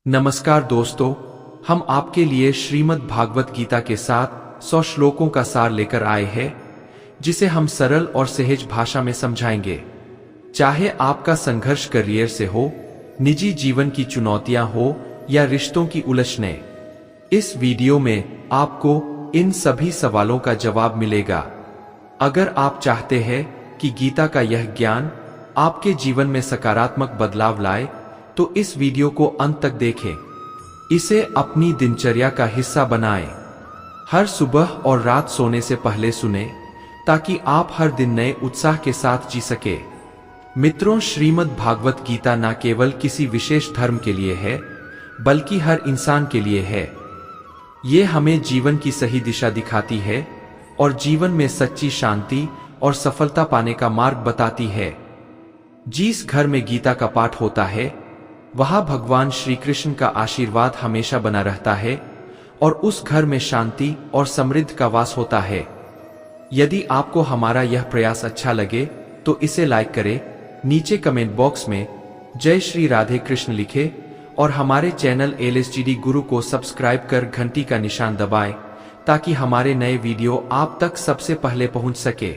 नमस्कार दोस्तों, हम आपके लिए श्रीमद् भागवत गीता के साथ 100 श्लोकों का सार लेकर आए हैं, जिसे हम सरल और सहज भाषा में समझाएंगे। चाहे आपका संघर्ष करियर से हो, निजी जीवन की चुनौतियां हो या रिश्तों की उलझनें, इस वीडियो में आपको इन सभी सवालों का जवाब मिलेगा। अगर आप चाहते हैं कि गीता का यह ज्ञान आपके जीवन में सकारात्मक बदलाव लाए, तो इस वीडियो को अंत तक देखें। इसे अपनी दिनचर्या का हिस्सा बनाएं। हर सुबह और रात सोने से पहले सुने, ताकि आप हर दिन नए उत्साह के साथ जी सके। मित्रों, श्रीमद् भागवत गीता न केवल किसी विशेष धर्म के लिए है, बल्कि हर इंसान के लिए है। ये हमें जीवन की सही दिशा दिखाती है और जीवन में सच्ची शांति और सफलता पाने का मार्ग बताती है। जिस घर में गीता का पाठ होता है, वहां भगवान श्री कृष्ण का आशीर्वाद हमेशा बना रहता है और उस घर में शांति और समृद्धि का वास होता है। यदि आपको हमारा यह प्रयास अच्छा लगे तो इसे लाइक करें, नीचे कमेंट बॉक्स में जय श्री राधे कृष्ण लिखें और हमारे चैनल LSGD गुरु को सब्सक्राइब कर घंटी का निशान दबाएं, ताकि हमारे नए वीडियो आप तक सबसे पहले पहुंच सके।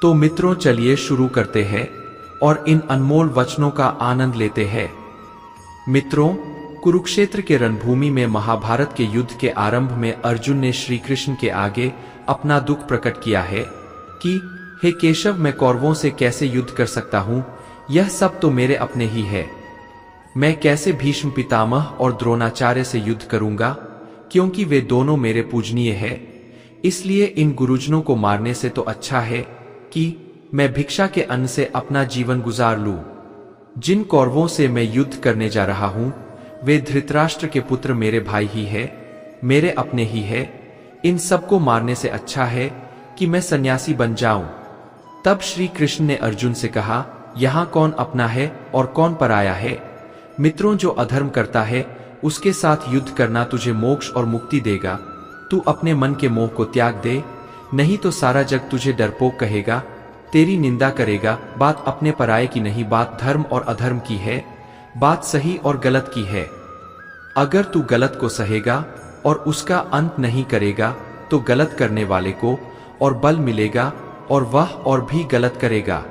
तो मित्रों, चलिए शुरू करते हैं और इन अनमोल वचनों का आनंद लेते हैं। मित्रों, कुरुक्षेत्र के रणभूमि में महाभारत के युद्ध के आरंभ में अर्जुन ने श्री कृष्ण के आगे अपना दुख प्रकट किया है कि हे केशव, मैं कौरवों से कैसे युद्ध कर सकता हूं? यह सब तो मेरे अपने ही है। मैं कैसे भीष्म पितामह और द्रोणाचार्य से युद्ध करूंगा, क्योंकि वे दोनों मेरे पूजनीय हैं। इसलिए इन गुरुजनों को मारने से तो अच्छा है कि मैं भिक्षा के अन्न से अपना जीवन गुजार लूं। जिन कौरवों से मैं युद्ध करने जा रहा हूं, वे धृतराष्ट्र के पुत्र मेरे भाई ही है, मेरे अपने ही है। इन सबको मारने से अच्छा है कि मैं सन्यासी बन जाऊं। तब श्री कृष्ण ने अर्जुन से कहा, यहां कौन अपना है और कौन पराया है? मित्रों, जो अधर्म करता है उसके साथ युद्ध करना तुझे मोक्ष और मुक्ति देगा। तू अपने मन के मोह को त्याग दे, नहीं तो सारा जग तुझे डरपोक कहेगा, तेरी निंदा करेगा। बात अपने पराये की नहीं, बात धर्म और अधर्म की है, बात सही और गलत की है। अगर तू गलत को सहेगा और उसका अंत नहीं करेगा, तो गलत करने वाले को और बल मिलेगा और वह और भी गलत करेगा।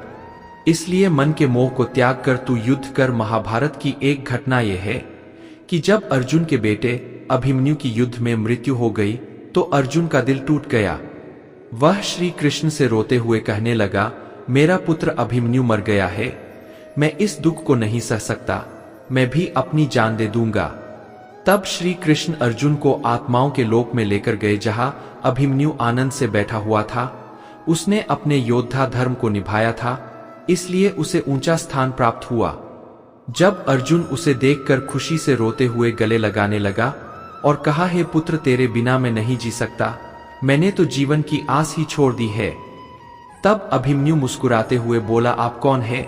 इसलिए मन के मोह को त्याग कर तू युद्ध कर। महाभारत की एक घटना यह है कि जब अर्जुन के बेटे अभिमन्यु की युद्ध में मृत्यु हो गई, तो अर्जुन का दिल टूट गया। वह श्री कृष्ण से रोते हुए कहने लगा, मेरा पुत्र अभिमन्यु मर गया है, मैं इस दुख को नहीं सह सकता, मैं भी अपनी जान दे दूंगा। तब श्री कृष्ण अर्जुन को आत्माओं के लोक में लेकर गए, जहां अभिमन्यु आनंद से बैठा हुआ था। उसने अपने योद्धा धर्म को निभाया था, इसलिए उसे ऊंचा स्थान प्राप्त हुआ। जब अर्जुन उसे देखकर खुशी से रोते हुए गले लगाने लगा और कहा, हे पुत्र, तेरे बिना मैं नहीं जी सकता, मैंने तो जीवन की आस ही छोड़ दी है। तब अभिमन्यु मुस्कुराते हुए बोला, आप कौन है?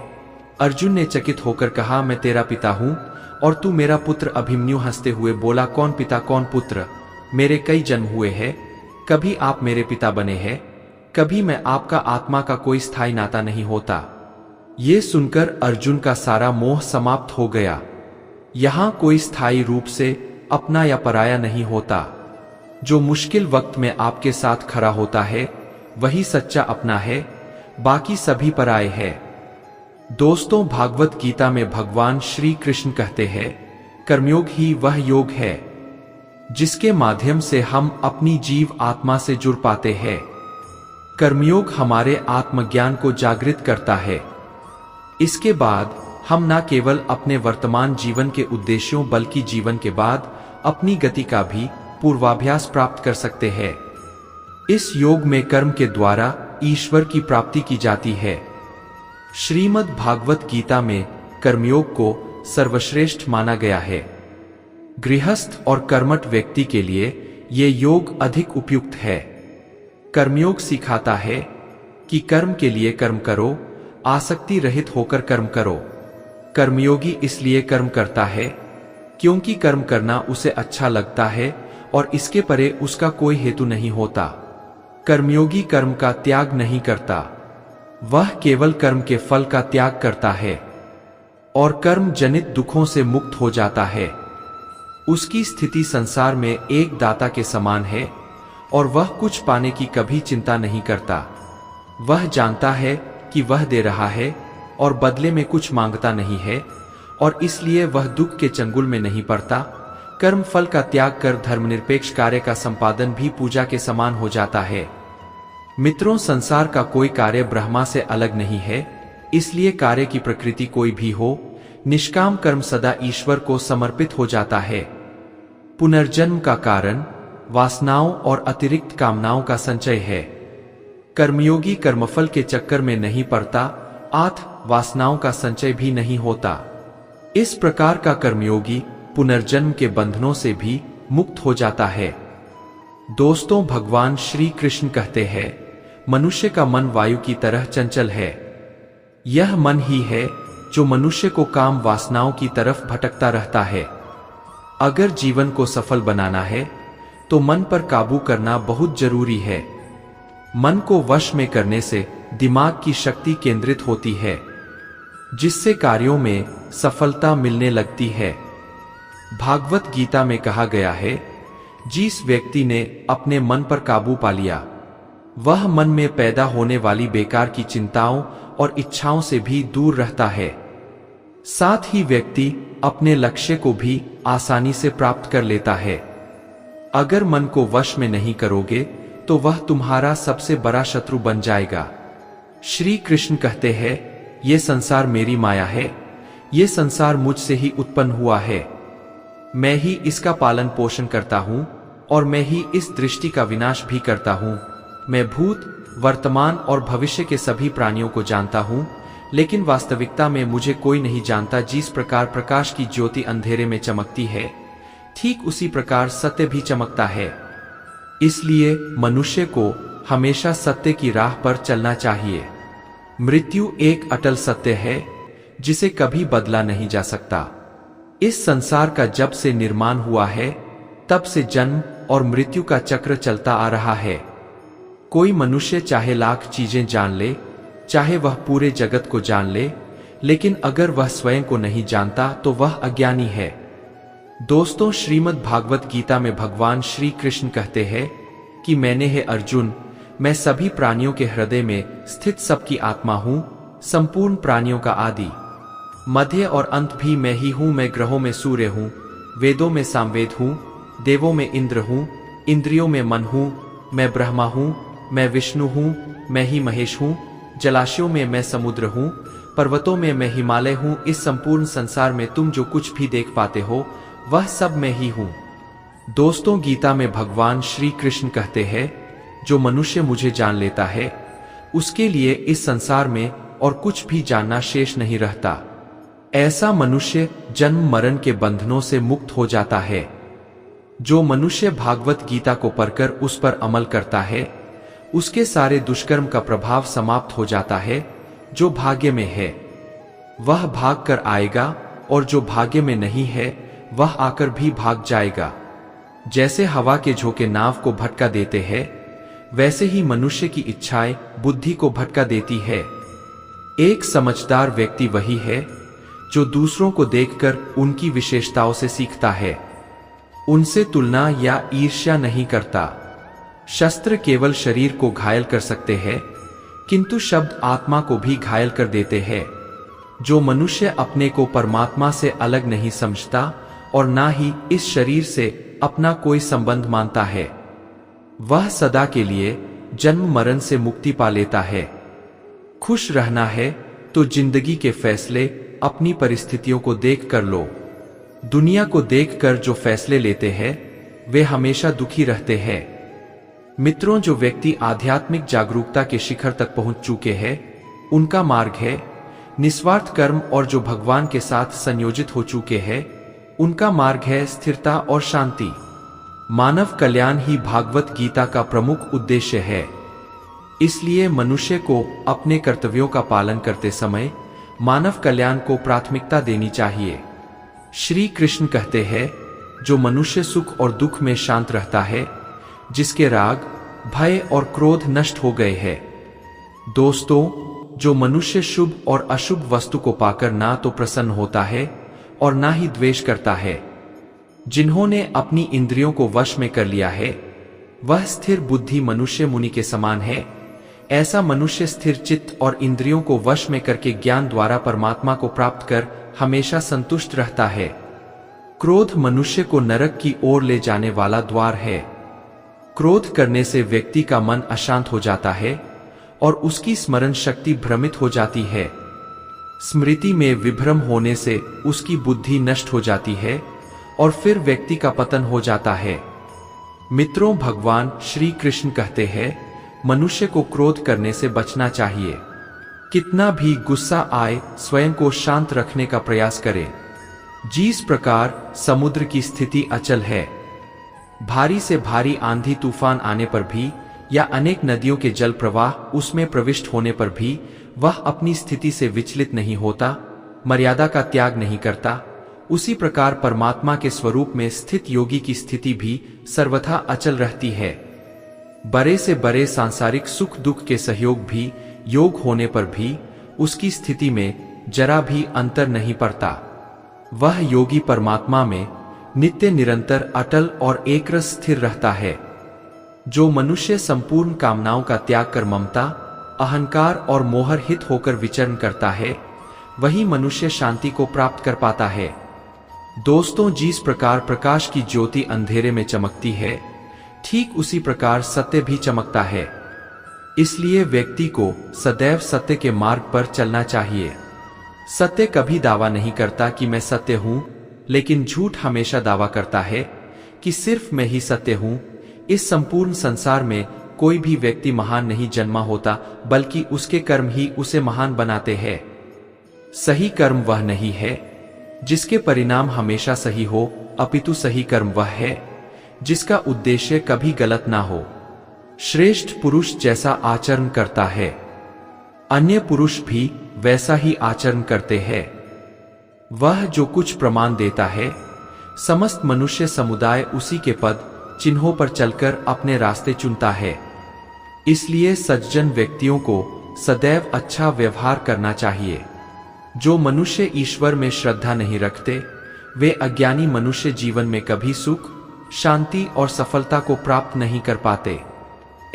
अर्जुन ने चकित होकर कहा, मैं तेरा पिता हूं और तू मेरा पुत्र। अभिमन्यु हंसते हुए बोला, कौन पिता कौन पुत्र? मेरे कई जन्म हुए हैं, कभी आप मेरे पिता बने हैं, कभी मैं आपका। आत्मा का कोई स्थायी नाता नहीं होता। ये सुनकर अर्जुन का सारा मोह समाप्त हो गया। यहां कोई स्थायी रूप से अपना या पराया नहीं होता। जो मुश्किल वक्त में आपके साथ खड़ा होता है, वही सच्चा अपना है, बाकी सभी पराये हैं। दोस्तों, भागवत गीता में भगवान श्री कृष्ण कहते हैं, कर्मयोग ही वह योग है जिसके माध्यम से हम अपनी जीव आत्मा से जुड़ पाते हैं। कर्मयोग हमारे आत्मज्ञान को जागृत करता है। इसके बाद हम न केवल अपने वर्तमान जीवन के उद्देश्यों, बल्कि जीवन के बाद अपनी गति का भी पूर्वाभ्यास प्राप्त कर सकते हैं। इस योग में कर्म के द्वारा ईश्वर की प्राप्ति की जाती है। श्रीमद् भागवत गीता में कर्मयोग को सर्वश्रेष्ठ माना गया है। गृहस्थ और कर्मठ व्यक्ति के लिए ये योग अधिक उपयुक्त है। कर्मयोग सिखाता है कि कर्म के लिए कर्म करो, आसक्ति रहित होकर कर्म करो। कर्मयोगी इसलिए कर्म करता है क्योंकि कर्म करना उसे अच्छा लगता है और इसके परे उसका कोई हेतु नहीं होता। कर्मयोगी कर्म का त्याग नहीं करता, वह केवल कर्म के फल का त्याग करता है और कर्म जनित दुखों से मुक्त हो जाता है। उसकी स्थिति संसार में एक दाता के समान है और वह कुछ पाने की कभी चिंता नहीं करता। वह जानता है कि वह दे रहा है और बदले में कुछ मांगता नहीं है, और इसलिए वह दुख के चंगुल में नहीं पड़ता। कर्म फल का त्याग कर धर्मनिरपेक्ष कार्य का संपादन भी पूजा के समान हो जाता है। मित्रों, संसार का कोई कार्य ब्रह्मा से अलग नहीं है, इसलिए कार्य की प्रकृति कोई भी हो, निष्काम कर्म सदा ईश्वर को समर्पित हो जाता है। पुनर्जन्म का कारण वासनाओं और अतिरिक्त कामनाओं का संचय है। कर्मयोगी कर्मफल के चक्कर में नहीं पड़ता, अतः वासनाओं का संचय भी नहीं होता। इस प्रकार का कर्मयोगी पुनर्जन्म के बंधनों से भी मुक्त हो जाता है। दोस्तों, भगवान श्री कृष्ण कहते हैं, मनुष्य का मन वायु की तरह चंचल है। यह मन ही है जो मनुष्य को काम वासनाओं की तरफ भटकता रहता है। अगर जीवन को सफल बनाना है तो मन पर काबू करना बहुत जरूरी है। मन को वश में करने से दिमाग की शक्ति केंद्रित होती है, जिससे कार्यों में सफलता मिलने लगती है। भागवत गीता में कहा गया है, जिस व्यक्ति ने अपने मन पर काबू पा लिया, वह मन में पैदा होने वाली बेकार की चिंताओं और इच्छाओं से भी दूर रहता है। साथ ही व्यक्ति अपने लक्ष्य को भी आसानी से प्राप्त कर लेता है। अगर मन को वश में नहीं करोगे तो वह तुम्हारा सबसे बड़ा शत्रु बन जाएगा। श्री कृष्ण कहते हैं, ये संसार मेरी माया है, ये संसार मुझसे ही उत्पन्न हुआ है। मैं ही इसका पालन पोषण करता हूँ और मैं ही इस दृष्टि का विनाश भी करता हूँ। मैं भूत, वर्तमान और भविष्य के सभी प्राणियों को जानता हूँ, लेकिन वास्तविकता में मुझे कोई नहीं जानता। जिस प्रकार प्रकाश की ज्योति अंधेरे में चमकती है, ठीक उसी प्रकार सत्य भी चमकता है। इसलिए मनुष्य को हमेशा सत्य की राह पर चलना चाहिए। मृत्यु एक अटल सत्य है जिसे कभी बदला नहीं जा सकता। इस संसार का जब से निर्माण हुआ है, तब से जन्म और मृत्यु का चक्र चलता आ रहा है। कोई मनुष्य चाहे लाख चीजें जान ले, चाहे वह पूरे जगत को जान ले, लेकिन अगर वह स्वयं को नहीं जानता तो वह अज्ञानी है। दोस्तों, श्रीमद् भागवत गीता में भगवान श्री कृष्ण कहते हैं कि मैंने है अर्जुन, मैं सभी प्राणियों के हृदय में स्थित सबकी आत्मा हूँ, संपूर्ण प्राणियों का आदि, मध्य और अंत भी मैं ही हूँ। मैं ग्रहों में सूर्य हूँ, वेदों में सामवेद हूँ, देवों में इंद्र हूँ, इंद्रियों में मन हूँ, मैं ब्रह्मा हूँ, मैं विष्णु हूँ, मैं ही महेश हूँ। जलाशयों में मैं समुद्र हूँ, पर्वतों में मैं हिमालय हूँ। इस संपूर्ण संसार में तुम जो कुछ भी देख पाते हो, वह सब मैं ही हूँ। दोस्तों, गीता में भगवान श्री कृष्ण कहते हैं, जो मनुष्य मुझे जान लेता है, उसके लिए इस संसार में और कुछ भी जानना शेष नहीं रहता। ऐसा मनुष्य जन्म मरण के बंधनों से मुक्त हो जाता है। जो मनुष्य भागवत गीता को पढ़कर उस पर अमल करता है, उसके सारे दुष्कर्म का प्रभाव समाप्त हो जाता है। जो भाग्य में है वह भाग कर आएगा, और जो भाग्य में नहीं है वह आकर भी भाग जाएगा। जैसे हवा के झोंके नाव को भटका देते हैं, वैसे ही मनुष्य की इच्छाएं बुद्धि को भटका देती है। एक समझदार व्यक्ति वही है जो दूसरों को देखकर उनकी विशेषताओं से सीखता है, उनसे तुलना या ईर्ष्या नहीं करता। शस्त्र केवल शरीर को घायल कर सकते हैं, किंतु शब्द आत्मा को भी घायल कर देते हैं। जो मनुष्य अपने को परमात्मा से अलग नहीं समझता और ना ही इस शरीर से अपना कोई संबंध मानता है, वह सदा के लिए जन्म मरण से मुक्ति पा लेता है। खुश रहना है तो जिंदगी के फैसले अपनी परिस्थितियों को देख कर लो। दुनिया को देखकर जो फैसले लेते हैं, वे हमेशा दुखी रहते हैं। मित्रों, जो व्यक्ति आध्यात्मिक जागरूकता के शिखर तक पहुंच चुके हैं, उनका मार्ग है निस्वार्थ कर्म, और जो भगवान के साथ संयोजित हो चुके हैं, उनका मार्ग है स्थिरता और शांति। मानव कल्याण ही भागवत गीता का प्रमुख उद्देश्य है। इसलिए मनुष्य को अपने कर्तव्यों का पालन करते समय मानव कल्याण को प्राथमिकता देनी चाहिए। श्री कृष्ण कहते हैं, जो मनुष्य सुख और दुख में शांत रहता है, जिसके राग, भय और क्रोध नष्ट हो गए हैं। दोस्तों, जो मनुष्य शुभ और अशुभ वस्तु को पाकर ना तो प्रसन्न होता है और ना ही द्वेष करता है, जिन्होंने अपनी इंद्रियों को वश में कर लिया है, वह स्थिर बुद्धि मनुष्य मुनि के समान है। ऐसा मनुष्य स्थिर चित्त और इंद्रियों को वश में करके ज्ञान द्वारा परमात्मा को प्राप्त कर हमेशा संतुष्ट रहता है। क्रोध मनुष्य को नरक की ओर ले जाने वाला द्वार है। क्रोध करने से व्यक्ति का मन अशांत हो जाता है और उसकी स्मरण शक्ति भ्रमित हो जाती है। स्मृति में विभ्रम होने से उसकी बुद्धि नष्ट हो जाती है और फिर व्यक्ति का पतन हो जाता है। मित्रों, भगवान श्री कृष्ण कहते हैं, मनुष्य को क्रोध करने से बचना चाहिए। कितना भी गुस्सा आए, स्वयं को शांत रखने का प्रयास करें। जिस प्रकार समुद्र की स्थिति अचल है, भारी से भारी आंधी तूफान आने पर भी या अनेक नदियों के जल प्रवाह उसमें प्रविष्ट होने पर भी वह अपनी स्थिति से विचलित नहीं होता, मर्यादा का त्याग नहीं करता, उसी प्रकार परमात्मा के स्वरूप में स्थित योगी की स्थिति भी सर्वथा अचल रहती है। बड़े से बड़े सांसारिक सुख दुख के सहयोग भी योग होने पर भी उसकी स्थिति में जरा भी अंतर नहीं पड़ता। वह योगी परमात्मा में नित्य निरंतर अटल और एकरस स्थिर रहता है। जो मनुष्य संपूर्ण कामनाओं का त्याग कर ममता, अहंकार और मोहरहित होकर विचरण करता है, वही मनुष्य शांति को प्राप्त कर पाता है। दोस्तों, जिस प्रकार प्रकाश की ज्योति अंधेरे में चमकती है, ठीक उसी प्रकार सत्य भी चमकता है। इसलिए व्यक्ति को सदैव सत्य के मार्ग पर चलना चाहिए। सत्य कभी दावा नहीं करता कि मैं सत्य हूं, लेकिन झूठ हमेशा दावा करता है कि सिर्फ मैं ही सत्य हूं। इस संपूर्ण संसार में कोई भी व्यक्ति महान नहीं जन्मा होता, बल्कि उसके कर्म ही उसे महान बनाते हैं। सही कर्म वह नहीं है जिसके परिणाम हमेशा सही हो, अपितु सही कर्म वह है जिसका उद्देश्य कभी गलत ना हो। श्रेष्ठ पुरुष जैसा आचरण करता है, अन्य पुरुष भी वैसा ही आचरण करते हैं। वह जो कुछ प्रमाण देता है, समस्त मनुष्य समुदाय उसी के पद चिन्हों पर चलकर अपने रास्ते चुनता है। इसलिए सज्जन व्यक्तियों को सदैव अच्छा व्यवहार करना चाहिए। जो मनुष्य ईश्वर में श्रद्धा नहीं रखते, वे अज्ञानी मनुष्य जीवन में कभी सुख, शांति और सफलता को प्राप्त नहीं कर पाते।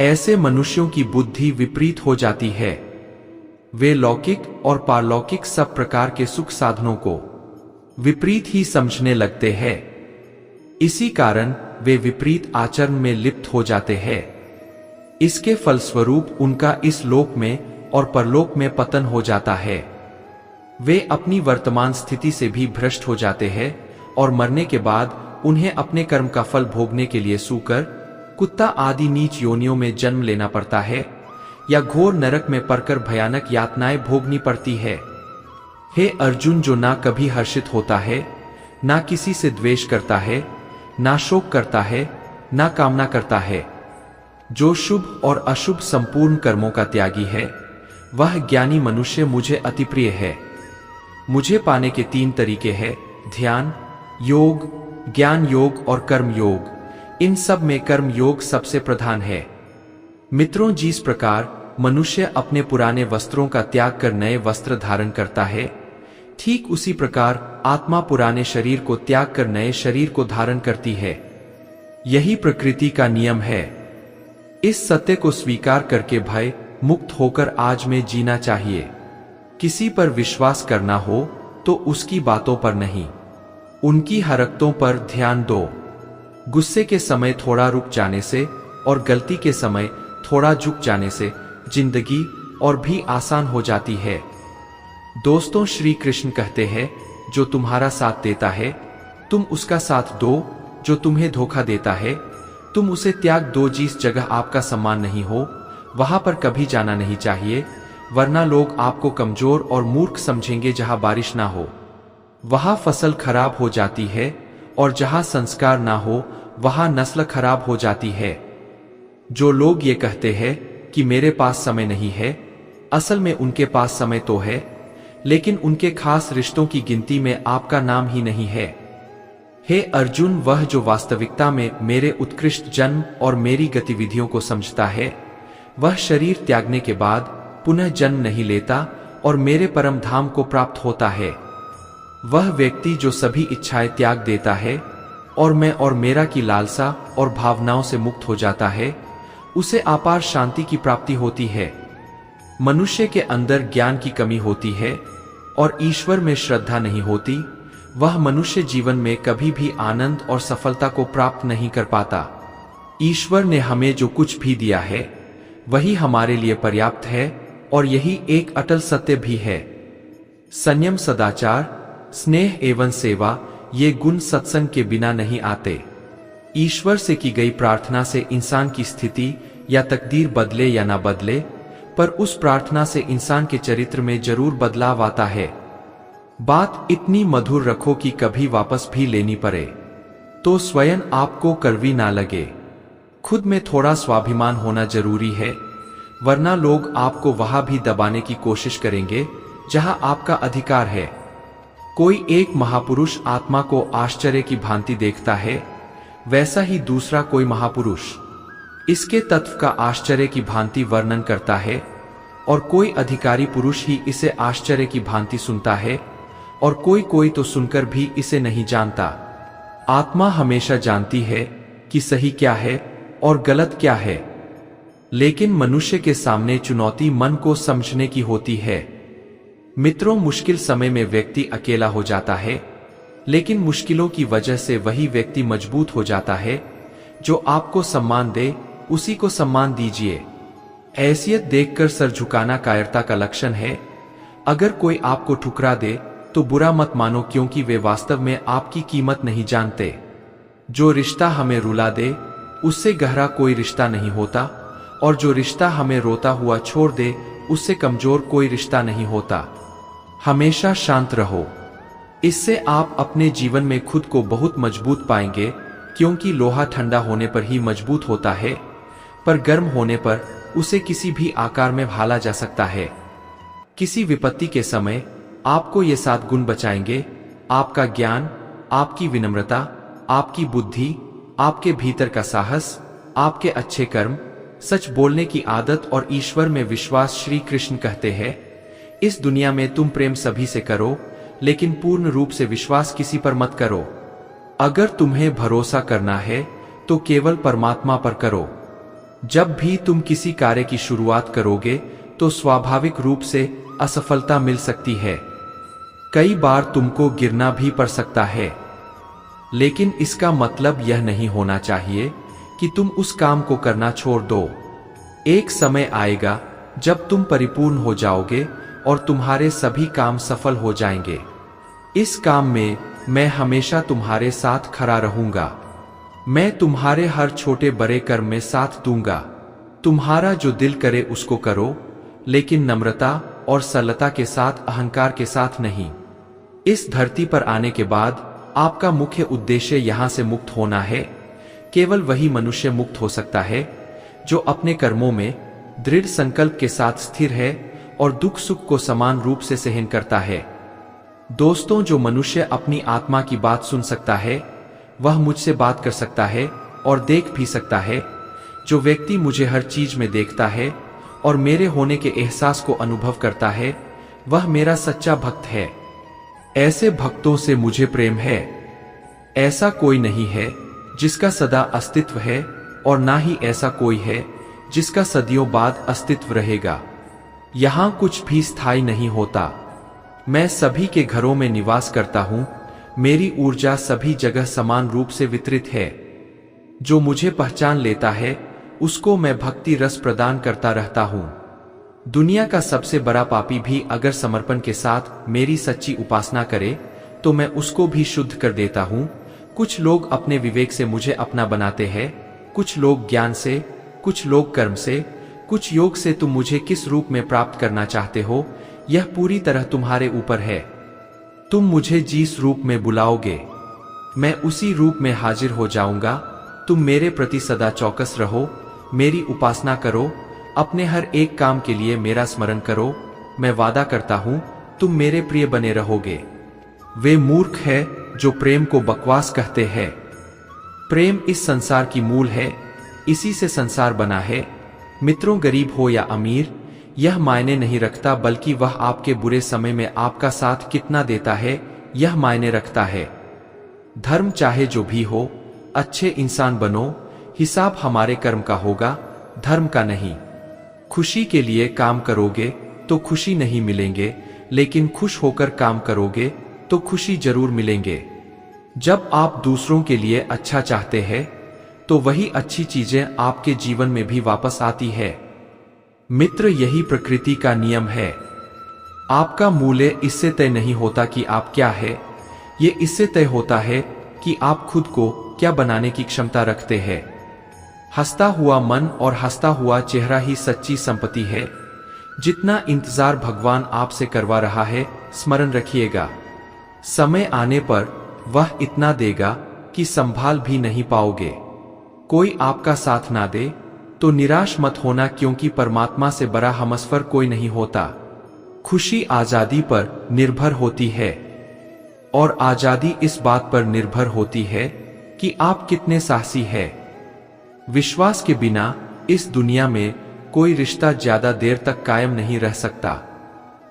ऐसे मनुष्यों की बुद्धि विपरीत हो जाती है। वे लौकिक और पारलौकिक सब प्रकार के सुख साधनों को विपरीत ही समझने लगते हैं। इसी कारण वे विपरीत आचरण में लिप्त हो जाते हैं। इसके फलस्वरूप उनका इस लोक में और परलोक में पतन हो जाता है। वे अपनी वर्तमान स्थिति से भी भ्रष्ट हो जाते हैं और मरने के बाद उन्हें अपने कर्म का फल भोगने के लिए सूकर, कुत्ता आदि नीच योनियों में जन्म लेना पड़ता है या घोर नरक में पड़कर भयानक यातनाएं भोगनी पड़ती है। हे अर्जुन, जो ना कभी हर्षित होता है, ना किसी से द्वेष करता है, ना शोक करता है, ना कामना करता है, जो शुभ और अशुभ संपूर्ण कर्मों का त्यागी है, वह ज्ञानी मनुष्य मुझे अति प्रिय है। मुझे पाने के 3 तरीके हैं, ध्यान योग, ज्ञान योग और कर्म योग। इन सब में कर्म योग सबसे प्रधान है। मित्रों, जिस प्रकार मनुष्य अपने पुराने वस्त्रों का त्याग कर नए वस्त्र धारण करता है, ठीक उसी प्रकार आत्मा पुराने शरीर को त्याग कर नए शरीर को धारण करती है। यही प्रकृति का नियम है। इस सत्य को स्वीकार करके भय मुक्त होकर आज में जीना चाहिए। किसी पर विश्वास करना हो तो उसकी बातों पर नहीं, उनकी हरकतों पर ध्यान दो। गुस्से के समय थोड़ा रुक जाने से और गलती के समय थोड़ा झुक जाने से जिंदगी और भी आसान हो जाती है। दोस्तों, श्री कृष्ण कहते हैं, जो तुम्हारा साथ देता है तुम उसका साथ दो, जो तुम्हें धोखा देता है तुम उसे त्याग दो। जिस जगह आपका सम्मान नहीं हो, वहां पर कभी जाना नहीं चाहिए, वरना लोग आपको कमजोर और मूर्ख समझेंगे। जहां बारिश ना हो वहां फसल खराब हो जाती है, और जहां संस्कार ना हो वहां नस्ल खराब हो जाती है। जो लोग ये कहते हैं कि मेरे पास समय नहीं है, असल में उनके पास समय तो है, लेकिन उनके खास रिश्तों की गिनती में आपका नाम ही नहीं है। हे अर्जुन, वह जो वास्तविकता में मेरे उत्कृष्ट जन्म और मेरी गतिविधियों को समझता है, वह शरीर त्यागने के बाद पुनः जन्म नहीं लेता और मेरे परम धाम को प्राप्त होता है। वह व्यक्ति जो सभी इच्छाएं त्याग देता है, और मैं और मेरा की लालसा और भावनाओं से मुक्त हो जाता है, उसे अपार शांति की प्राप्ति होती है। मनुष्य के अंदर ज्ञान की कमी होती है और ईश्वर में श्रद्धा नहीं होती, वह मनुष्य जीवन में कभी भी आनंद और सफलता को प्राप्त नहीं कर पाता। ईश्वर ने हमें जो कुछ भी दिया है वही हमारे लिए पर्याप्त है और यही एक अटल सत्य भी है। संयम, सदाचार, स्नेह एवं सेवा, ये गुण सत्संग के बिना नहीं आते। ईश्वर से की गई प्रार्थना से इंसान की स्थिति या तकदीर बदले या ना बदले, पर उस प्रार्थना से इंसान के चरित्र में जरूर बदलाव आता है। बात इतनी मधुर रखो कि कभी वापस भी लेनी पड़े तो स्वयं आपको कड़वी ना लगे। खुद में थोड़ा स्वाभिमान होना जरूरी है, वरना लोग आपको वहां भी दबाने की कोशिश करेंगे जहां आपका अधिकार है। कोई एक महापुरुष आत्मा को आश्चर्य की भांति देखता है, वैसा ही दूसरा कोई महापुरुष इसके तत्व का आश्चर्य की भांति वर्णन करता है, और कोई अधिकारी पुरुष ही इसे आश्चर्य की भांति सुनता है, और कोई तो सुनकर भी इसे नहीं जानता। आत्मा हमेशा जानती है कि सही क्या है और गलत क्या है, लेकिन मनुष्य के सामने चुनौती मन को समझने की होती है। मित्रों, मुश्किल समय में व्यक्ति अकेला हो जाता है, लेकिन मुश्किलों की वजह से वही व्यक्ति मजबूत हो जाता है। जो आपको सम्मान दे उसी को सम्मान दीजिए। हैसियत देखकर सर झुकाना कायरता का लक्षण है। अगर कोई आपको ठुकरा दे तो बुरा मत मानो, क्योंकि वे वास्तव में आपकी कीमत नहीं जानते। जो रिश्ता हमें रुला दे उससे गहरा कोई रिश्ता नहीं होता, और जो रिश्ता हमें रोता हुआ छोड़ दे उससे कमजोर कोई रिश्ता नहीं होता। हमेशा शांत रहो, इससे आप अपने जीवन में खुद को बहुत मजबूत पाएंगे, क्योंकि लोहा ठंडा होने पर ही मजबूत होता है, पर गर्म होने पर उसे किसी भी आकार में ढाला जा सकता है। किसी विपत्ति के समय आपको ये 7 गुण बचाएंगे: आपका ज्ञान, आपकी विनम्रता, आपकी बुद्धि, आपके भीतर का साहस, आपके अच्छे कर्म, सच बोलने की आदत और ईश्वर में विश्वास। श्री कृष्ण कहते हैं, इस दुनिया में तुम प्रेम सभी से करो, लेकिन पूर्ण रूप से विश्वास किसी पर मत करो। अगर तुम्हें भरोसा करना है तो केवल परमात्मा पर करो। जब भी तुम किसी कार्य की शुरुआत करोगे तो स्वाभाविक रूप से असफलता मिल सकती है। कई बार तुमको गिरना भी पड़ सकता है, लेकिन इसका मतलब यह नहीं होना चाहिए कि तुम उस काम को करना छोड़ दो। एक समय आएगा जब तुम परिपूर्ण हो जाओगे और तुम्हारे सभी काम सफल हो जाएंगे। इस काम में मैं हमेशा तुम्हारे साथ खड़ा रहूंगा। मैं तुम्हारे हर छोटे बड़े कर्म में साथ दूंगा। तुम्हारा जो दिल करे उसको करो, लेकिन नम्रता और सरलता के साथ, अहंकार के साथ नहीं। इस धरती पर आने के बाद आपका मुख्य उद्देश्य यहां से मुक्त होना है। केवल वही मनुष्य मुक्त हो सकता है जो अपने कर्मों में दृढ़ संकल्प के साथ स्थिर है और दुख सुख को समान रूप से सहन करता है। दोस्तों, जो मनुष्य अपनी आत्मा की बात सुन सकता है वह मुझसे बात कर सकता है और देख भी सकता है। जो व्यक्ति मुझे हर चीज में देखता है और मेरे होने के एहसास को अनुभव करता है वह मेरा सच्चा भक्त है। ऐसे भक्तों से मुझे प्रेम है। ऐसा कोई नहीं है जिसका सदा अस्तित्व है, और ना ही ऐसा कोई है जिसका सदियों बाद अस्तित्व रहेगा। यहां कुछ भी स्थायी नहीं होता। मैं सभी के घरों में निवास करता हूं। मेरी ऊर्जा सभी जगह समान रूप से वितरित है। जो मुझे पहचान लेता है उसको मैं भक्ति रस प्रदान करता रहता हूं। दुनिया का सबसे बड़ा पापी भी अगर समर्पण के साथ मेरी सच्ची उपासना करे तो मैं उसको भी शुद्ध कर देता हूं। कुछ लोग अपने विवेक से मुझे अपना बनाते हैं, कुछ लोग ज्ञान से, कुछ लोग कर्म से, कुछ योग से। तुम मुझे किस रूप में प्राप्त करना चाहते हो यह पूरी तरह तुम्हारे ऊपर है। तुम मुझे जिस रूप में बुलाओगे मैं उसी रूप में हाजिर हो जाऊंगा। तुम मेरे प्रति सदा चौकस रहो, मेरी उपासना करो, अपने हर एक काम के लिए मेरा स्मरण करो। मैं वादा करता हूं तुम मेरे प्रिय बने रहोगे। वे मूर्ख है जो प्रेम को बकवास कहते हैं। प्रेम इस संसार की मूल है, इसी से संसार बना है। मित्रों, गरीब हो या अमीर यह मायने नहीं रखता, बल्कि वह आपके बुरे समय में आपका साथ कितना देता है यह मायने रखता है। धर्म चाहे जो भी हो, अच्छे इंसान बनो, हिसाब हमारे कर्म का होगा, धर्म का नहीं। खुशी के लिए काम करोगे तो खुशी नहीं मिलेंगे, लेकिन खुश होकर काम करोगे तो खुशी जरूर मिलेंगे। जब आप दूसरों के लिए अच्छा चाहते हैं तो वही अच्छी चीजें आपके जीवन में भी वापस आती है। मित्र, यही प्रकृति का नियम है। आपका मूल्य इससे तय नहीं होता कि आप क्या है, ये इससे तय होता है कि आप खुद को क्या बनाने की क्षमता रखते हैं। हंसता हुआ मन और हंसता हुआ चेहरा ही सच्ची संपत्ति है। जितना इंतजार भगवान आपसे करवा रहा है, स्मरण रखिएगा, समय आने पर वह इतना देगा कि संभाल भी नहीं पाओगे। कोई आपका साथ ना दे तो निराश मत होना, क्योंकि परमात्मा से बड़ा हमसफर कोई नहीं होता। खुशी आजादी पर निर्भर होती है, और आजादी इस बात पर निर्भर होती है कि आप कितने साहसी हैं। विश्वास के बिना इस दुनिया में कोई रिश्ता ज्यादा देर तक कायम नहीं रह सकता।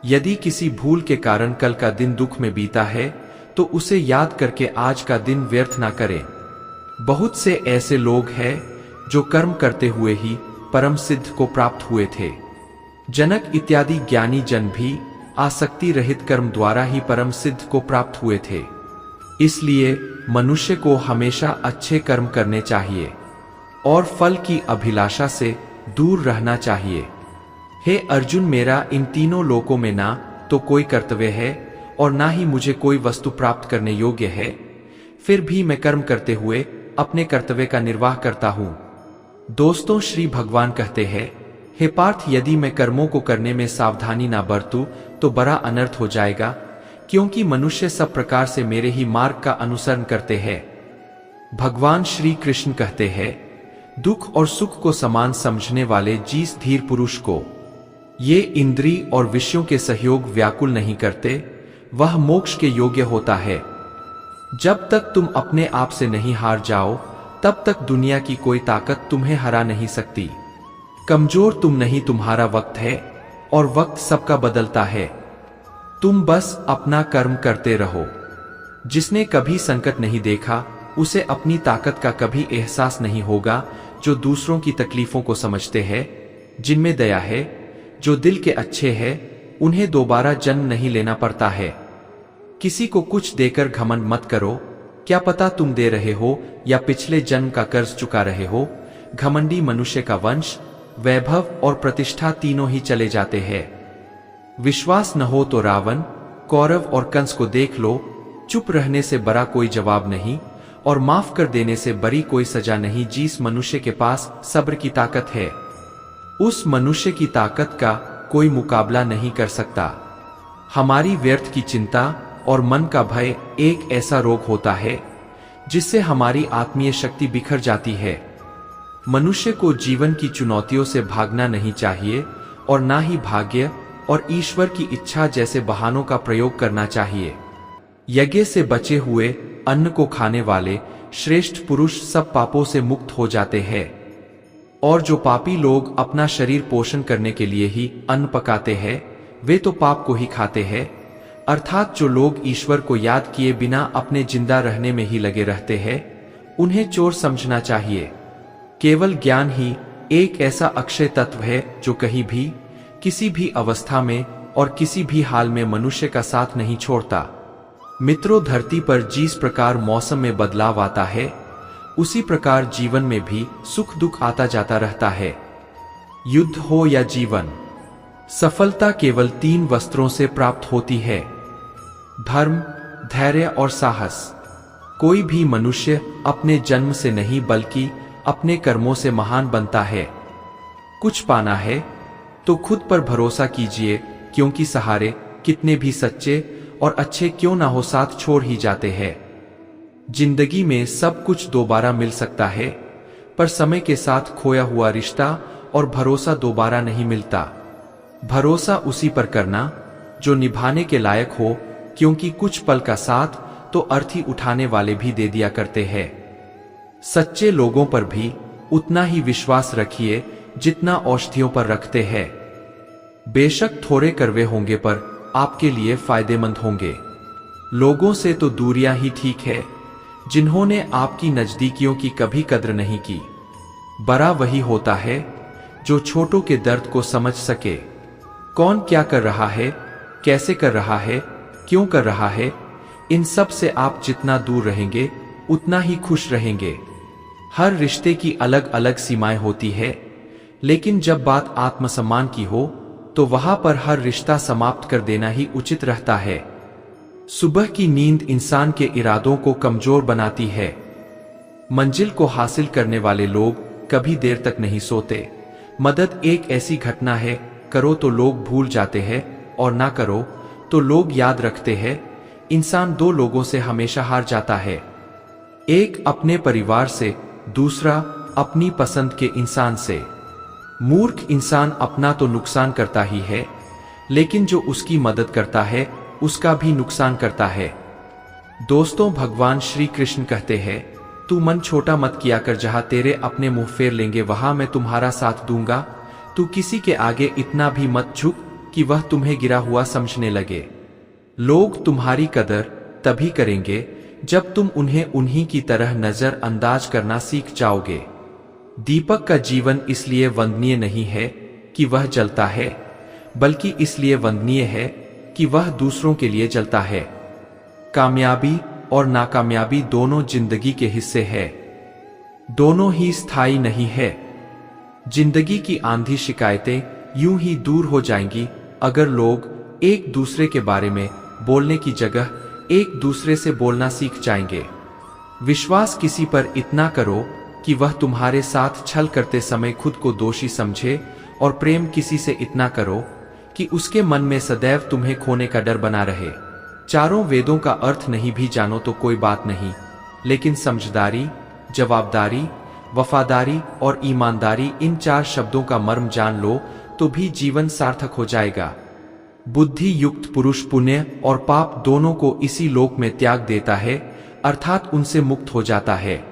यदि किसी भूल के कारण कल का दिन दुख में बीता है तो उसे याद करके आज का दिन व्यर्थ ना करें। बहुत से ऐसे लोग हैं जो कर्म करते हुए ही परम सिद्ध को प्राप्त हुए थे। जनक इत्यादि ज्ञानी जन भी आसक्ति रहित कर्म द्वारा ही परम सिद्ध को प्राप्त हुए थे। इसलिए मनुष्य को हमेशा अच्छे कर्म करने चाहिए और फल की अभिलाषा से दूर रहना चाहिए। हे अर्जुन, मेरा इन तीनों लोकों में ना तो कोई कर्तव्य है और ना ही मुझे कोई वस्तु प्राप्त करने योग्य है, फिर भी मैं कर्म करते हुए अपने कर्तव्य का निर्वाह करता हूं। दोस्तों, श्री भगवान कहते हैं, हे पार्थ, यदि मैं कर्मों को करने में सावधानी ना बरतूं तो बड़ा अनर्थ हो जाएगा, क्योंकि मनुष्य सब प्रकार से मेरे ही मार्ग का अनुसरण करते हैं। भगवान श्री कृष्ण कहते हैं, दुख और सुख को समान समझने वाले जिस धीर पुरुष को ये इंद्री और विषयों के सहयोग व्याकुल नहीं करते, वह मोक्ष के योग्य होता है। जब तक तुम अपने आप से नहीं हार जाओ, तब तक दुनिया की कोई ताकत तुम्हें हरा नहीं सकती। कमजोर तुम नहीं, तुम्हारा वक्त है, और वक्त सबका बदलता है। तुम बस अपना कर्म करते रहो। जिसने कभी संकट नहीं देखा, उसे अपनी ताकत का कभी एहसास नहीं होगा। जो दूसरों की तकलीफों को समझते हैं, जिनमें दया है, जो दिल के अच्छे हैं, उन्हें दोबारा जन्म नहीं लेना पड़ता है। किसी को कुछ देकर घमंड मत करो, क्या पता तुम दे रहे हो या पिछले जन्म का कर्ज चुका रहे हो। घमंडी मनुष्य का वंश, वैभव और प्रतिष्ठा तीनों ही चले जाते हैं। विश्वास न हो तो रावण, कौरव और कंस को देख लो। चुप रहने से बड़ा कोई जवाब नहीं, और माफ कर देने से बड़ी कोई सजा नहीं। जिस मनुष्य के पास सब्र की ताकत है, उस मनुष्य की ताकत का कोई मुकाबला नहीं कर सकता। हमारी व्यर्थ की चिंता और मन का भय एक ऐसा रोग होता है जिससे हमारी आत्मीय शक्ति बिखर जाती है। मनुष्य को जीवन की चुनौतियों से भागना नहीं चाहिए, और ना ही भाग्य और ईश्वर की इच्छा जैसे बहानों का प्रयोग करना चाहिए। यज्ञ से बचे हुए अन्न को खाने वाले श्रेष्ठ पुरुष सब पापों से मुक्त हो जाते हैं, और जो पापी लोग अपना शरीर पोषण करने के लिए ही अन्न पकाते हैं, वे तो पाप को ही खाते हैं। अर्थात जो लोग ईश्वर को याद किए बिना अपने जिंदा रहने में ही लगे रहते हैं, उन्हें चोर समझना चाहिए। केवल ज्ञान ही एक ऐसा अक्षय तत्व है जो कहीं भी, किसी भी अवस्था में और किसी भी हाल में मनुष्य का साथ नहीं छोड़ता। मित्रों, धरती पर जिस प्रकार मौसम में बदलाव आता है, उसी प्रकार जीवन में भी सुख दुख आता जाता रहता है। युद्ध हो या जीवन, सफलता केवल 3 वस्त्रों से प्राप्त होती है: धर्म, धैर्य और साहस। कोई भी मनुष्य अपने जन्म से नहीं बल्कि अपने कर्मों से महान बनता है। कुछ पाना है तो खुद पर भरोसा कीजिए, क्योंकि सहारे कितने भी सच्चे और अच्छे क्यों ना हो, साथ छोड़ ही जाते हैं। जिंदगी में सब कुछ दोबारा मिल सकता है, पर समय के साथ खोया हुआ रिश्ता और भरोसा दोबारा नहीं मिलता। भरोसा उसी पर करना जो निभाने के लायक हो, क्योंकि कुछ पल का साथ तो अर्थी उठाने वाले भी दे दिया करते हैं। सच्चे लोगों पर भी उतना ही विश्वास रखिए जितना औषधियों पर रखते हैं। बेशक थोड़े करवे होंगे, पर आपके लिए फायदेमंद होंगे। लोगों से तो दूरियां ही ठीक है, जिन्होंने आपकी नजदीकियों की कभी कद्र नहीं की। बड़ा वही होता है जो छोटों के दर्द को समझ सके। कौन क्या कर रहा है, कैसे कर रहा है, क्यों कर रहा है, इन सब से आप जितना दूर रहेंगे उतना ही खुश रहेंगे। हर रिश्ते की अलग अलग सीमाएं होती है, लेकिन जब बात आत्मसम्मान की हो तो वहां पर हर रिश्ता समाप्त कर देना ही उचित रहता है। सुबह की नींद इंसान के इरादों को कमजोर बनाती है। मंजिल को हासिल करने वाले लोग कभी देर तक नहीं सोते। मदद एक ऐसी घटना है, करो तो लोग भूल जाते हैं और ना करो तो लोग याद रखते हैं। इंसान दो लोगों से हमेशा हार जाता है, एक अपने परिवार से, दूसरा अपनी पसंद के इंसान से। मूर्ख इंसान अपना तो नुकसान करता ही है, लेकिन जो उसकी मदद करता है उसका भी नुकसान करता है। दोस्तों, भगवान श्री कृष्ण कहते हैं, तू मन छोटा मत किया कर, जहां तेरे अपने मुंह फेर लेंगे वहां मैं तुम्हारा साथ दूंगा। तू किसी के आगे इतना भी मत झुक कि वह तुम्हें गिरा हुआ समझने लगे। लोग तुम्हारी कदर तभी करेंगे जब तुम उन्हें उन्हीं की तरह नजर अंदाज करना सीख जाओगे। दीपक का जीवन इसलिए वंदनीय नहीं है कि वह जलता है, बल्कि इसलिए वंदनीय है कि वह दूसरों के लिए जलता है। कामयाबी और नाकामयाबी दोनों जिंदगी के हिस्से है, दोनों ही स्थायी नहीं है। जिंदगी की आंधी शिकायतें यूं ही दूर हो जाएंगी अगर लोग एक दूसरे के बारे में बोलने की जगह एक दूसरे से बोलना सीख जाएंगे। विश्वास किसी पर इतना करो कि वह तुम्हारे साथ छल करते समय खुद को दोषी समझे, और प्रेम किसी से इतना करो कि उसके मन में सदैव तुम्हें खोने का डर बना रहे। चारों वेदों का अर्थ नहीं भी जानो तो कोई बात नहीं, लेकिन समझदारी, जवाबदारी, वफादारी और ईमानदारी, इन चार शब्दों का मर्म जान लो तो भी जीवन सार्थक हो जाएगा। बुद्धि युक्त पुरुष पुण्य और पाप दोनों को इसी लोक में त्याग देता है, अर्थात उनसे मुक्त हो जाता है।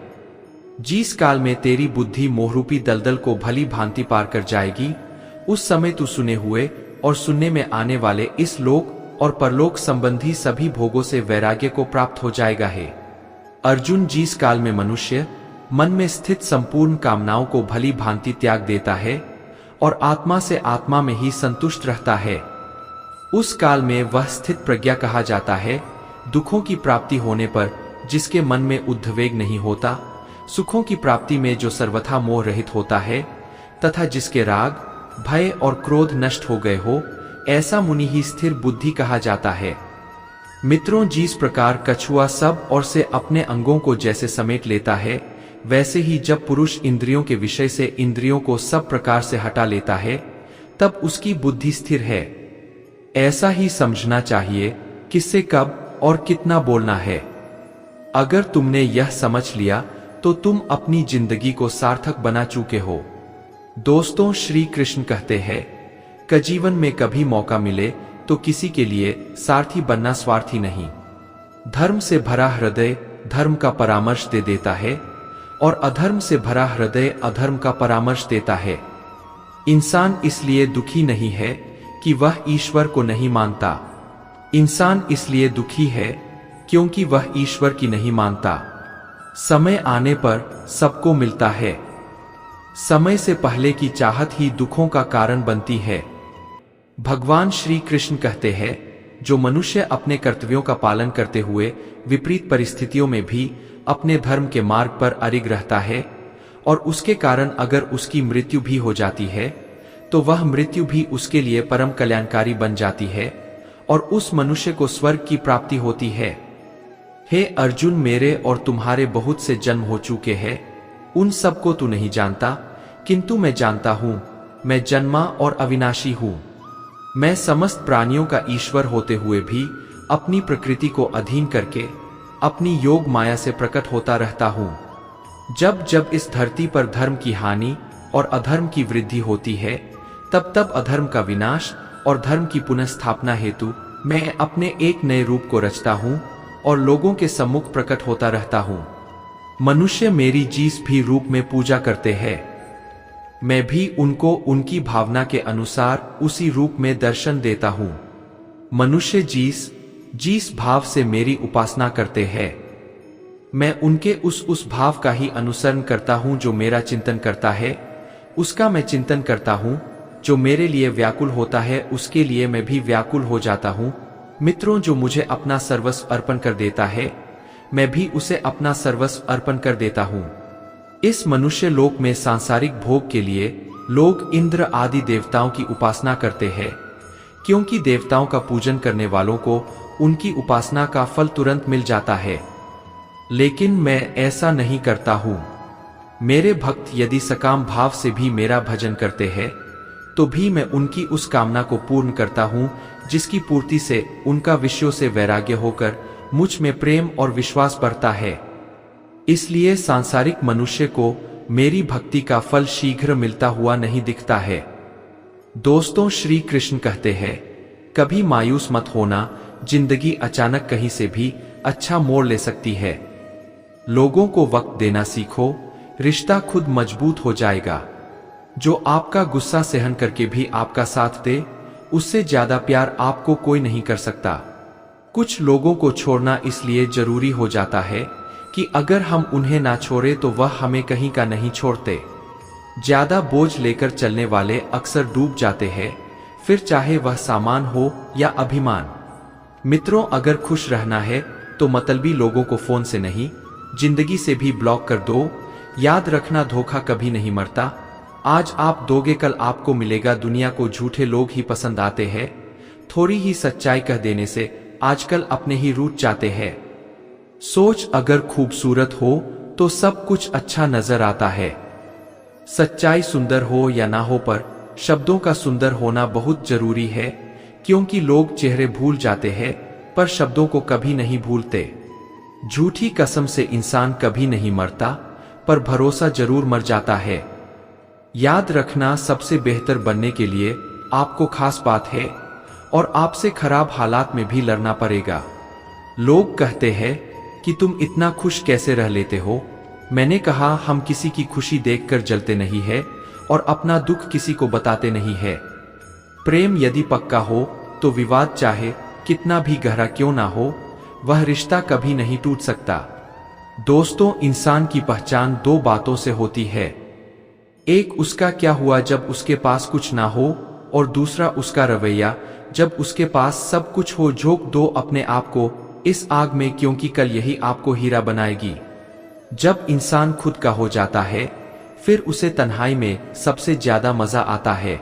जिस काल में तेरी बुद्धि मोहरूपी दलदल को भली भांति पार कर जाएगी, उस समय तू सुने हुए और सुनने में आने वाले इस लोक और परलोक संबंधी सभी भोगों से वैराग्य को प्राप्त हो जाएगा है। अर्जुन, जिस काल में मनुष्य मन में स्थित संपूर्ण कामनाओं को भली भांति त्याग देता है और आत्मा से आत्मा में ही संतुष्ट रहता है, उस काल में वह स्थित प्रज्ञा कहा जाता है। दुखों की प्राप्ति होने पर जिसके मन में उद्वेग नहीं होता, सुखों की प्राप्ति में जो सर्वथा मोह रहित होता है, तथा जिसके राग, भय और क्रोध नष्ट हो गए हो, ऐसा मुनि ही स्थिर बुद्धि कहा जाता है। मित्रों, जिस प्रकार कछुआ सब और से अपने अंगों को जैसे समेट लेता है, वैसे ही जब पुरुष इंद्रियों के विषय से इंद्रियों को सब प्रकार से हटा लेता है, तब उसकी बुद्धि स्थिर है। ऐसा ही समझना चाहिए किससे कब और कितना बोलना है। अगर तुमने यह समझ लिया तो तुम अपनी जिंदगी को सार्थक बना चुके हो। दोस्तों, श्री कृष्ण कहते हैं, जीवन में कभी मौका मिले तो किसी के लिए सारथी बनना स्वार्थी नहीं। धर्म से भरा हृदय धर्म का परामर्श दे देता है, और अधर्म से भरा हृदय अधर्म का परामर्श देता है। इंसान इसलिए दुखी नहीं है कि वह ईश्वर को नहीं मानता, इंसान इसलिए दुखी है क्योंकि वह ईश्वर की नहीं मानता। समय आने पर सबको मिलता है, समय से पहले की चाहत ही दुखों का कारण बनती है। भगवान श्री कृष्ण कहते हैं, जो मनुष्य अपने कर्तव्यों का पालन करते हुए विपरीत परिस्थितियों में भी अपने धर्म के मार्ग पर अडिग रहता है, और उसके कारण अगर उसकी मृत्यु भी हो जाती है, तो वह मृत्यु भी उसके लिए परम कल्याणकारी बन जाती है, और उस मनुष्य को स्वर्ग की प्राप्ति होती है। हे अर्जुन, मेरे और तुम्हारे बहुत से जन्म हो चुके हैं, उन सबको तू नहीं जानता, किंतु मैं जानता हूं। मैं जन्मा और अविनाशी हूं। मैं समस्त प्राणियों का ईश्वर होते हुए भी अपनी प्रकृति को अधीन करके अपनी योग माया से प्रकट होता रहता हूं। जब जब इस धरती पर धर्म की हानि और अधर्म की वृद्धि होती है, तब तब अधर्म का विनाश और धर्म की पुनर्स्थापना हेतु मैं अपने एक नए रूप को रचता हूं और लोगों के सम्मुख प्रकट होता रहता हूं। मनुष्य मेरी जिस भी रूप में पूजा करते हैं, मैं भी उनको उनकी भावना के अनुसार उसी रूप में दर्शन देता हूं। मनुष्य जिस भाव से मेरी उपासना करते हैं, मैं उनके उस भाव का ही अनुसरण करता हूं जो मेरा चिंतन करता है, उसका मैं चिंतन करता हूं। जो मेरे लिए व्याकुल होता है उसके लिए मैं भी व्याकुल हो जाता हूं। मित्रों, जो मुझे अपना सर्वस्व अर्पण कर देता है, मैं भी उसे अपना सर्वस्व अर्पण कर देता हूं। इस मनुष्य लोक में सांसारिक भोग के लिए लोग इंद्र आदि देवताओं की उपासना करते हैं, क्योंकि देवताओं का पूजन करने वालों को उनकी उपासना का फल तुरंत मिल जाता है। लेकिन मैं ऐसा नहीं करता हूं। मेरे भक्त यदि सकाम भाव से भी मेरा भजन करते हैं, तो भी मैं उनकी उस कामना को पूर्ण करता हूं जिसकी पूर्ति से उनका विषयों से वैराग्य होकर मुझ में प्रेम और विश्वास बढ़ता है। इसलिए सांसारिक मनुष्य को मेरी भक्ति का फल शीघ्र मिलता हुआ नहीं दिखता है। दोस्तों, श्री कृष्ण कहते हैं, कभी मायूस मत होना, जिंदगी अचानक कहीं से भी अच्छा मोड़ ले सकती है। लोगों को वक्त देना सीखो, रिश्ता खुद मजबूत हो जाएगा। जो आपका गुस्सा सहन करके भी आपका साथ दे, उससे ज्यादा प्यार आपको कोई नहीं कर सकता। कुछ लोगों को छोड़ना इसलिए जरूरी हो जाता है कि अगर हम उन्हें ना छोड़े तो वह हमें कहीं का नहीं छोड़ते। ज्यादा बोझ लेकर चलने वाले अक्सर डूब जाते हैं, फिर चाहे वह सामान हो या अभिमान। मित्रों, अगर खुश रहना है तो मतलबी लोगों को फोन से नहीं, जिंदगी से भी ब्लॉक कर दो। याद रखना, धोखा कभी नहीं मरता। आज आप दोगे, कल आपको मिलेगा। दुनिया को झूठे लोग ही पसंद आते हैं। थोड़ी ही सच्चाई कह देने से आजकल अपने ही रूठ जाते हैं। सोच अगर खूबसूरत हो तो सब कुछ अच्छा नजर आता है। सच्चाई सुंदर हो या ना हो, पर शब्दों का सुंदर होना बहुत जरूरी है, क्योंकि लोग चेहरे भूल जाते हैं पर शब्दों को कभी नहीं भूलते। झूठी कसम से इंसान कभी नहीं मरता, पर भरोसा जरूर मर जाता है। याद रखना, सबसे बेहतर बनने के लिए आपको खास बात है और आपसे खराब हालात में भी लड़ना पड़ेगा। लोग कहते हैं कि तुम इतना खुश कैसे रह लेते हो। मैंने कहा, हम किसी की खुशी देखकर जलते नहीं है और अपना दुख किसी को बताते नहीं है। प्रेम यदि पक्का हो तो विवाद चाहे कितना भी गहरा क्यों ना हो, वह रिश्ता कभी नहीं टूट सकता। दोस्तों, इंसान की पहचान दो बातों से होती है। एक उसका क्या हुआ जब उसके पास कुछ ना हो, और दूसरा उसका रवैया जब उसके पास सब कुछ हो। झोंक दो अपने आप को इस आग में, क्योंकि कल यही आपको हीरा बनाएगी। जब इंसान खुद का हो जाता है, फिर उसे तन्हाई में सबसे ज्यादा मजा आता है।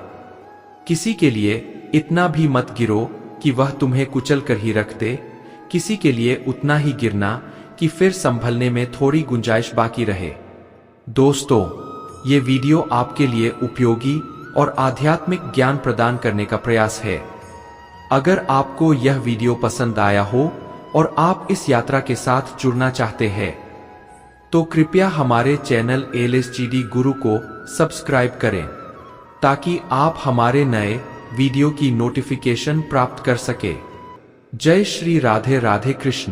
किसी के लिए इतना भी मत गिरो कि वह तुम्हें कुचल कर ही रख दे। किसी के लिए उतना ही गिरना कि फिर संभलने में थोड़ी गुंजाइश बाकी रहे। दोस्तों, ये वीडियो आपके लिए उपयोगी और आध्यात्मिक ज्ञान प्रदान करने का प्रयास है। अगर आपको यह वीडियो पसंद आया हो और आप इस यात्रा के साथ जुड़ना चाहते हैं, तो कृपया हमारे चैनल LSGD गुरु को सब्सक्राइब करें, ताकि आप हमारे नए वीडियो की नोटिफिकेशन प्राप्त कर सके। जय श्री राधे राधे कृष्ण।